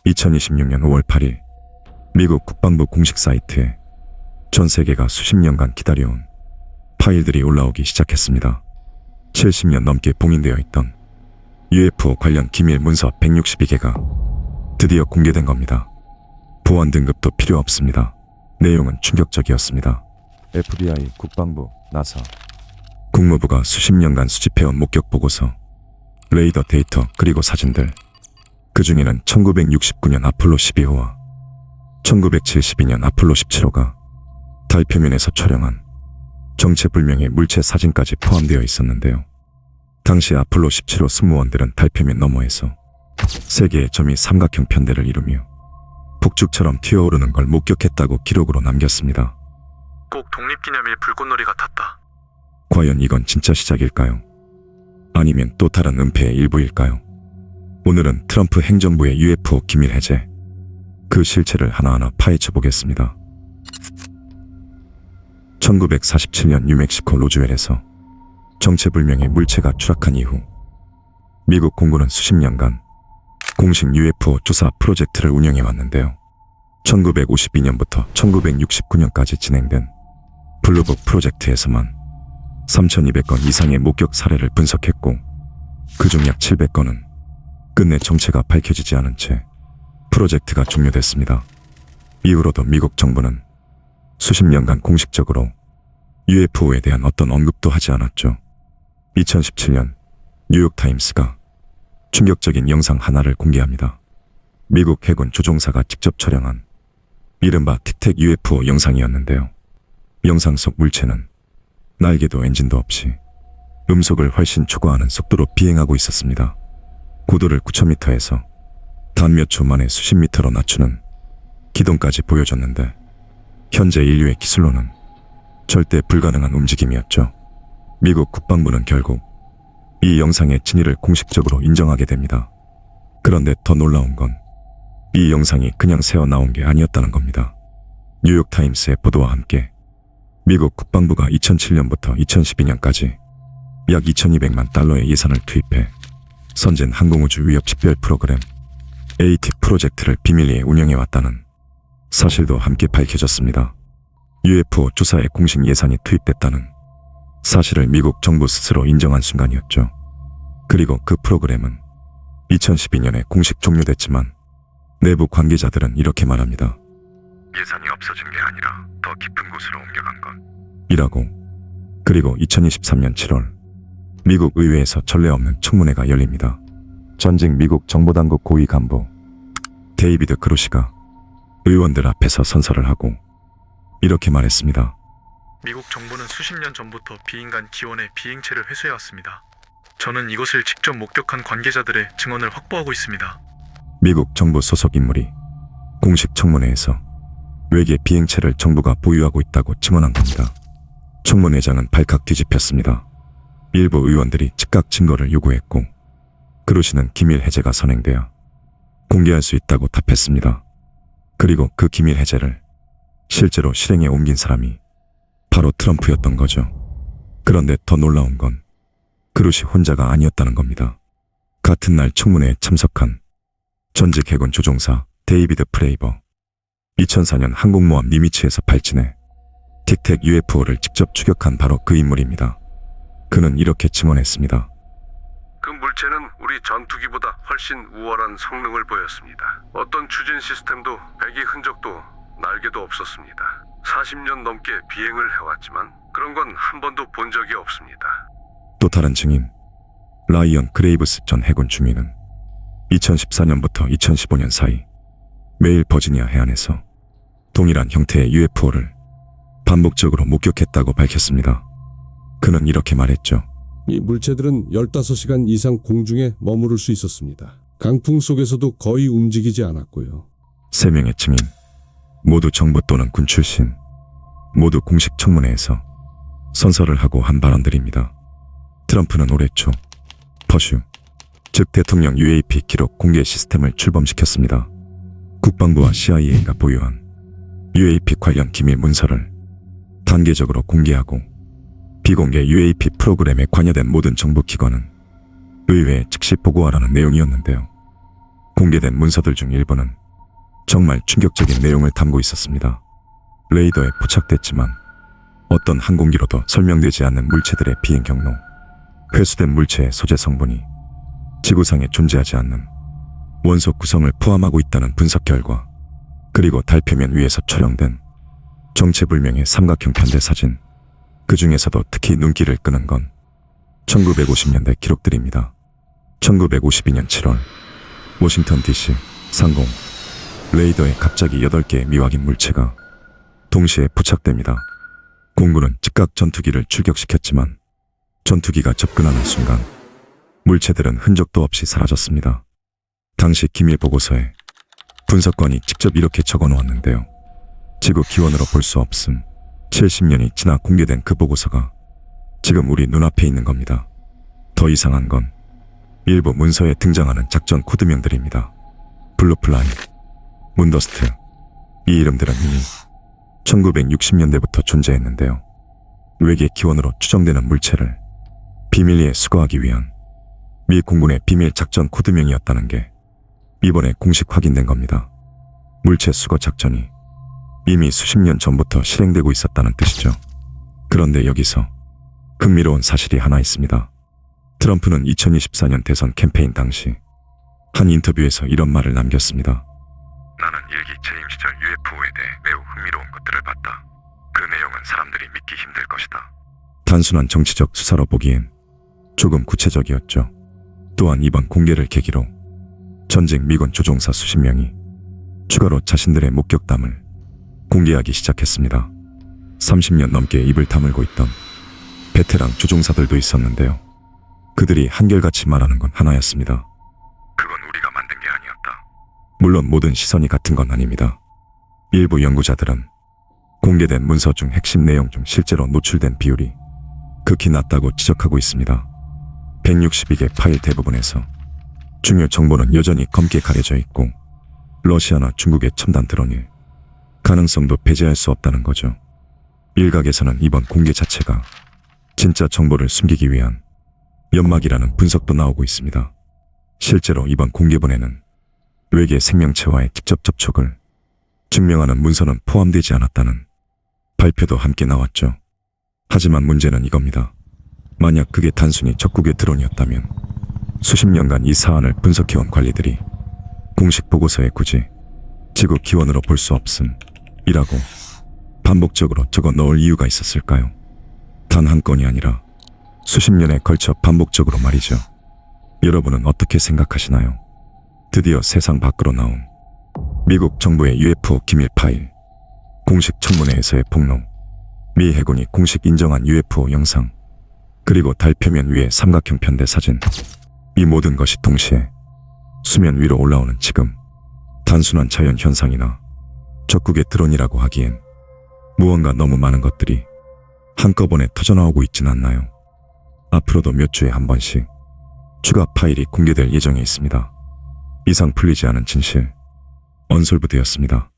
2026년 5월 8일 미국 국방부 공식 사이트에 전 세계가 수십 년간 기다려온 파일들이 올라오기 시작했습니다. 70년 넘게 봉인되어 있던 UFO 관련 기밀 문서 162개가 드디어 공개된 겁니다. 보안 등급도 필요 없습니다. 내용은 충격적이었습니다. FBI, 국방부, 나사, 국무부가 수십 년간 수집해온 목격 보고서, 레이더 데이터 그리고 사진들, 그 중에는 1969년 아폴로 12호와 1972년 아폴로 17호가 달 표면에서 촬영한 정체불명의 물체 사진까지 포함되어 있었는데요. 당시 아폴로 17호 승무원들은 달 표면 너머에서 세 개의 점이 삼각형 편대를 이루며 폭죽처럼 튀어오르는 걸 목격했다고 기록으로 남겼습니다. 꼭 독립기념일 불꽃놀이 같았다. 과연 이건 진짜 시작일까요? 아니면 또 다른 은폐의 일부일까요? 오늘은 트럼프 행정부의 UFO 기밀 해제, 그 실체를 하나하나 파헤쳐 보겠습니다. 1947년 뉴멕시코 로즈웰에서 정체불명의 물체가 추락한 이후 미국 공군은 수십 년간 공식 UFO 조사 프로젝트를 운영해 왔는데요. 1952년부터 1969년까지 진행된 블루북 프로젝트에서만 3,200건 이상의 목격 사례를 분석했고, 그중 약 700건은 끝내 정체가 밝혀지지 않은 채 프로젝트가 종료됐습니다. 이후로도 미국 정부는 수십 년간 공식적으로 UFO에 대한 어떤 언급도 하지 않았죠. 2017년 뉴욕타임스가 충격적인 영상 하나를 공개합니다. 미국 해군 조종사가 직접 촬영한 이른바 틱택 UFO 영상이었는데요. 영상 속 물체는 날개도 엔진도 없이 음속을 훨씬 초과하는 속도로 비행하고 있었습니다. 고도를 9,000m에서 단 몇 초 만에 수십 미터로 낮추는 기동까지 보여줬는데, 현재 인류의 기술로는 절대 불가능한 움직임이었죠. 미국 국방부는 결국 이 영상의 진위를 공식적으로 인정하게 됩니다. 그런데 더 놀라운 건 이 영상이 그냥 새어 나온 게 아니었다는 겁니다. 뉴욕타임스의 보도와 함께 미국 국방부가 2007년부터 2012년까지 약 2,200만 달러의 예산을 투입해 선진 항공우주 위협 식별 프로그램 AT 프로젝트를 비밀리에 운영해왔다는 사실도 함께 밝혀졌습니다. UFO 조사에 공식 예산이 투입됐다는 사실을 미국 정부 스스로 인정한 순간이었죠. 그리고 그 프로그램은 2012년에 공식 종료됐지만 내부 관계자들은 이렇게 말합니다. 예산이 없어진 게 아니라 더 깊은 곳으로 옮겨간 것. 이라고. 그리고 2023년 7월 미국 의회에서 전례 없는 청문회가 열립니다. 전직 미국 정보당국 고위 간부 데이비드 그루시가 의원들 앞에서 선서를 하고 이렇게 말했습니다. 미국 정부는 수십 년 전부터 비인간 기원의 비행체를 회수해왔습니다. 저는 이것을 직접 목격한 관계자들의 증언을 확보하고 있습니다. 미국 정부 소속 인물이 공식 청문회에서 외계 비행체를 정부가 보유하고 있다고 증언한 겁니다. 청문회장은 발칵 뒤집혔습니다. 일부 의원들이 즉각 증거를 요구했고, 그루시는 기밀 해제가 선행돼야 공개할 수 있다고 답했습니다. 그리고 그 기밀 해제를 실제로 실행에 옮긴 사람이 바로 트럼프였던 거죠. 그런데 더 놀라운 건 그루시 혼자가 아니었다는 겁니다. 같은 날 청문회에 참석한 전직 해군 조종사 데이비드 프레이버, 2004년 항공모함 니미츠에서 발진해 틱택 UFO를 직접 추격한 바로 그 인물입니다. 그는 이렇게 증언했습니다. 그 물체는 우리 전투기보다 훨씬 우월한 성능을 보였습니다. 어떤 추진 시스템도 배기 흔적도 날개도 없었습니다. 40년 넘게 비행을 해왔지만 그런 건 한 번도 본 적이 없습니다. 또 다른 증인 라이언 그레이브스 전 해군 중위는 2014년부터 2015년 사이 매일 버지니아 해안에서 동일한 형태의 UFO를 반복적으로 목격했다고 밝혔습니다. 그는 이렇게 말했죠. 이 물체들은 15시간 이상 공중에 머무를 수 있었습니다. 강풍 속에서도 거의 움직이지 않았고요. 3명의 증인, 모두 정부 또는 군 출신, 모두 공식 청문회에서 선서를 하고 한 발언들입니다. 트럼프는 올해 초 퍼슈, 즉 대통령 UAP 기록 공개 시스템을 출범시켰습니다. 국방부와 CIA가 보유한 UAP 관련 기밀 문서를 단계적으로 공개하고, 비공개 UAP 프로그램에 관여된 모든 정부 기관은 의회에 즉시 보고하라는 내용이었는데요. 공개된 문서들 중 일부는 정말 충격적인 내용을 담고 있었습니다. 레이더에 포착됐지만 어떤 항공기로도 설명되지 않는 물체들의 비행 경로, 회수된 물체의 소재 성분이 지구상에 존재하지 않는 원소 구성을 포함하고 있다는 분석 결과, 그리고 달 표면 위에서 촬영된 정체불명의 삼각형 편대 사진, 그 중에서도 특히 눈길을 끄는 건 1950년대 기록들입니다. 1952년 7월 워싱턴 DC 상공 레이더에 갑자기 8개의 미확인 물체가 동시에 포착됩니다. 공군은 즉각 전투기를 출격시켰지만 전투기가 접근하는 순간 물체들은 흔적도 없이 사라졌습니다. 당시 기밀 보고서에 분석관이 직접 이렇게 적어놓았는데요. 지구 기원으로 볼 수 없음. 70년이 지나 공개된 그 보고서가 지금 우리 눈앞에 있는 겁니다. 더 이상한 건 일부 문서에 등장하는 작전 코드명들입니다. 블루플라이, 문더스트, 이 이름들은 이미 1960년대부터 존재했는데요. 외계 기원으로 추정되는 물체를 비밀리에 수거하기 위한 미 공군의 비밀 작전 코드명이었다는 게 이번에 공식 확인된 겁니다. 물체 수거 작전이 이미 수십 년 전부터 실행되고 있었다는 뜻이죠. 그런데 여기서 흥미로운 사실이 하나 있습니다. 트럼프는 2024년 대선 캠페인 당시 한 인터뷰에서 이런 말을 남겼습니다. 나는 일기 재임 시절 UFO에 대해 매우 흥미로운 것들을 봤다. 그 내용은 사람들이 믿기 힘들 것이다. 단순한 정치적 수사로 보기엔 조금 구체적이었죠. 또한 이번 공개를 계기로 전직 미군 조종사 수십 명이 추가로 자신들의 목격담을 공개하기 시작했습니다. 30년 넘게 입을 다물고 있던 베테랑 조종사들도 있었는데요. 그들이 한결같이 말하는 건 하나였습니다. 그건 우리가 만든 게 아니었다. 물론 모든 시선이 같은 건 아닙니다. 일부 연구자들은 공개된 문서 중 핵심 내용 중 실제로 노출된 비율이 극히 낮다고 지적하고 있습니다. 162개 파일 대부분에서 중요 정보는 여전히 검게 가려져 있고 러시아나 중국의 첨단 드론일 가능성도 배제할 수 없다는 거죠. 일각에서는 이번 공개 자체가 진짜 정보를 숨기기 위한 연막이라는 분석도 나오고 있습니다. 실제로 이번 공개본에는 외계 생명체와의 직접 접촉을 증명하는 문서는 포함되지 않았다는 발표도 함께 나왔죠. 하지만 문제는 이겁니다. 만약 그게 단순히 적국의 드론이었다면 수십 년간 이 사안을 분석해온 관리들이 공식 보고서에 굳이 지구 기원으로 볼 수 없음 이라고 반복적으로 적어 넣을 이유가 있었을까요? 단 한 건이 아니라 수십 년에 걸쳐 반복적으로 말이죠. 여러분은 어떻게 생각하시나요? 드디어 세상 밖으로 나온 미국 정부의 UFO 기밀 파일, 공식 청문회에서의 폭로, 미 해군이 공식 인정한 UFO 영상, 그리고 달 표면 위의 삼각형 편대 사진, 이 모든 것이 동시에 수면 위로 올라오는 지금 단순한 자연 현상이나 적국의 드론이라고 하기엔 무언가 너무 많은 것들이 한꺼번에 터져나오고 있진 않나요? 앞으로도 몇 주에 한 번씩 추가 파일이 공개될 예정에 있습니다. 이상 풀리지 않은 진실, 언솔부대였습니다.